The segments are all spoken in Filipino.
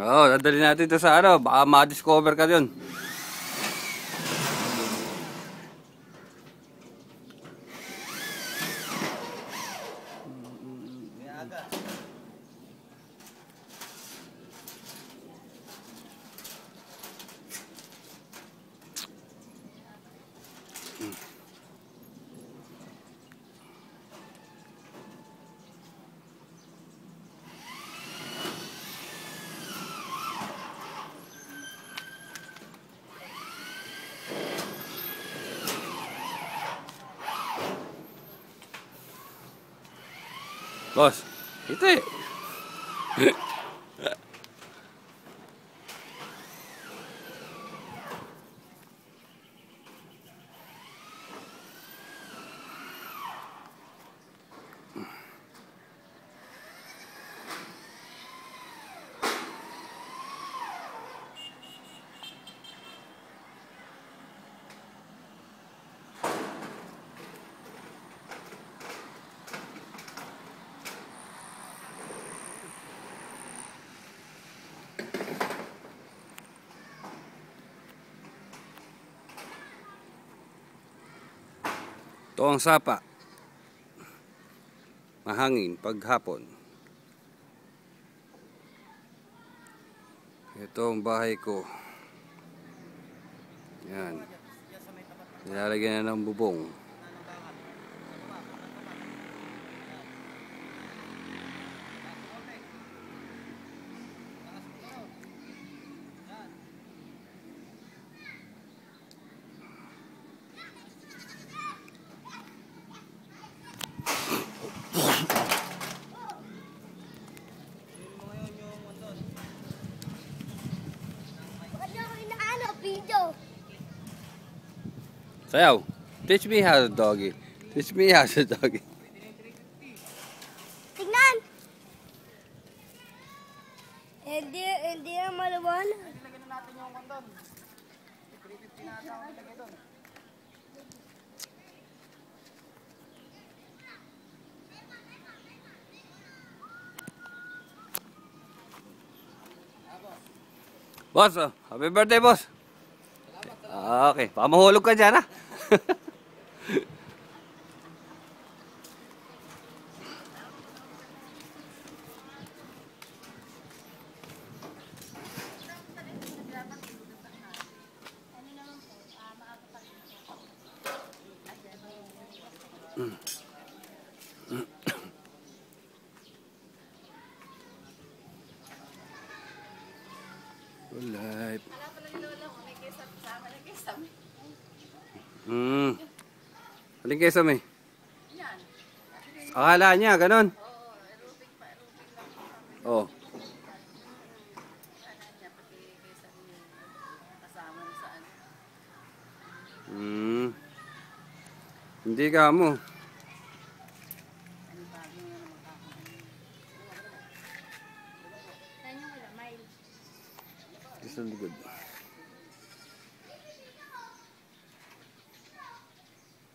Oo, dadali natin ito sa ano, baka ma-discover ka yun. Boss, ito eh. Ito ang sapa. Mahangin paghapon. Ito ang bahay ko. Yan. Nilalagyan na ng bubong. Sayaw, teach me how to doggy. Teach me how to doggy. Tignan! Hindi na malawan. Ilagay na natin yung kondon. 350 na ata ang ilagay doon. Boss, oh, happy birthday, boss. Okay, baka mahulog ka dyan, ha? Live. Aling kesam eh. Akala niya, ganun. Oh. Hindi ka mo. Sa likod.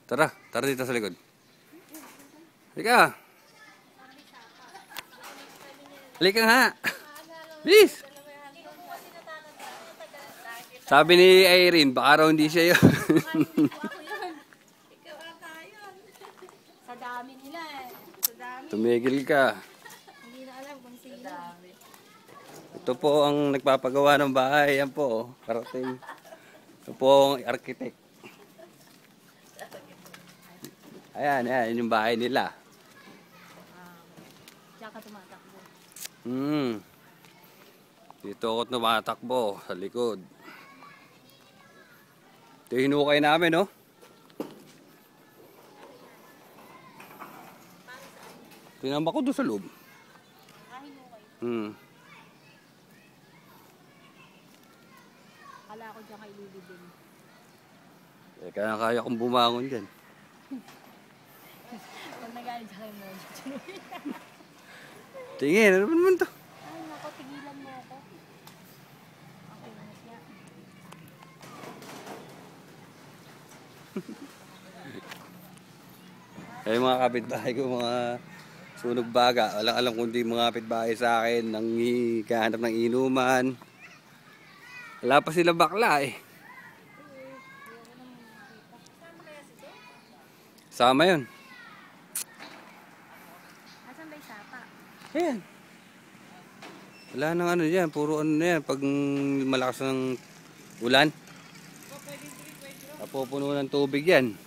Tara, tara dito sa likod. Halika. Halika nga. Please. Sabi ni Irene, baka raw hindi siya yun. Sa dami nila eh. Sa dami. Tumigil ka. Hindi na alam kung sino. Ito po ang nagpapagawa ng bahay. Yan po, karating. Ito po ang architect. Ayan, ayan yung bahay nila. Tsaka tumatakbo. Dito ako tumatakbo sa likod. Ito yung hinukay namin, no? Tinamba ko doon sa loob. Kala ko dyan kay Lily din. Kaya kong bumangon dyan. Pag nagalit siya kay Mojo. Tingin, ano naman to? Ay, nako, tigilan mo ako. Ako na siya. Ay mga kapitbahay ko, mga Sunog baga. Walang alam kung di mga kapitbahay sa akin. Kahanap ng inuman. Wala pa sila bakla eh. Sama yun. Asan ba yung sapa? Ayan. Wala nang ano yan. Puro ano na yan. Pag malakas ng ulan. Napupuno ng tubig yan.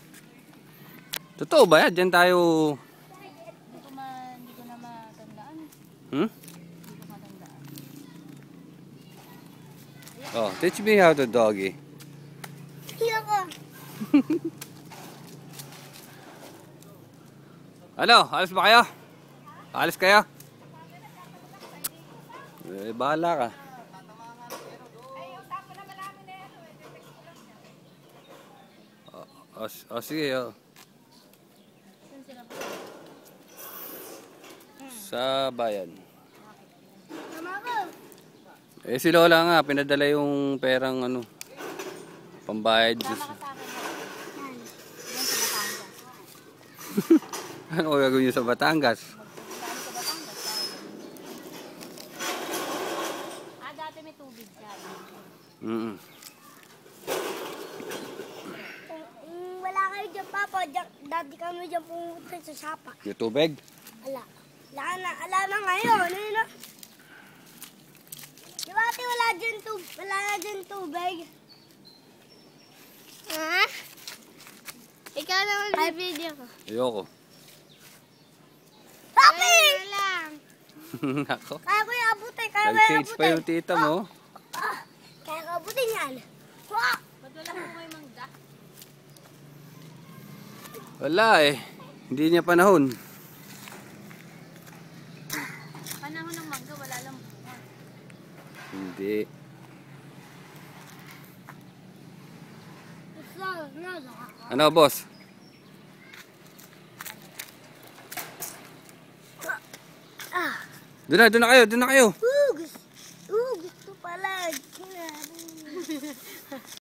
Totoo ba yan? Diyan tayo... Hindi ko na matandaan. Hmm? Hindi ko matandaan. Oh, teach me how to doggy. Ayoko. Ano? Alis ba kayo? Alis kayo? Eh, bahala ka. Sige. Oh. Saan sila ba? Sa bayan. Mama ko. Eh, si Lola nga, pinadala yung perang ano, pambayad. Tama ka sa akin. Yan. Yan sa Batangas. Ano gagawin nyo sa Batangas? Magpupuntahan sa Batangas. Dati may tubig dyan. Wala kayo dyan, Papa. Dati kami dyan pumunta sa sapa. Yung tubig? Ala. Ala na ngayon. Ano na? Di ba ate, wala na dyan tubig? Ha? Ikaw naman bibidyo ko. Ayoko. Papi! lang. Nako. Kaya ko yung abutin. Kaya ko yung Nag-change pa abutin. yung tita mo. Kaya ko abutin yan. Ba't wala mo may mangga? Wala eh. Hindi niya panahon. Panahon ng mangga, wala lang bunga. Hindi. Ano, boss? Doon na kayo. Gusto pala.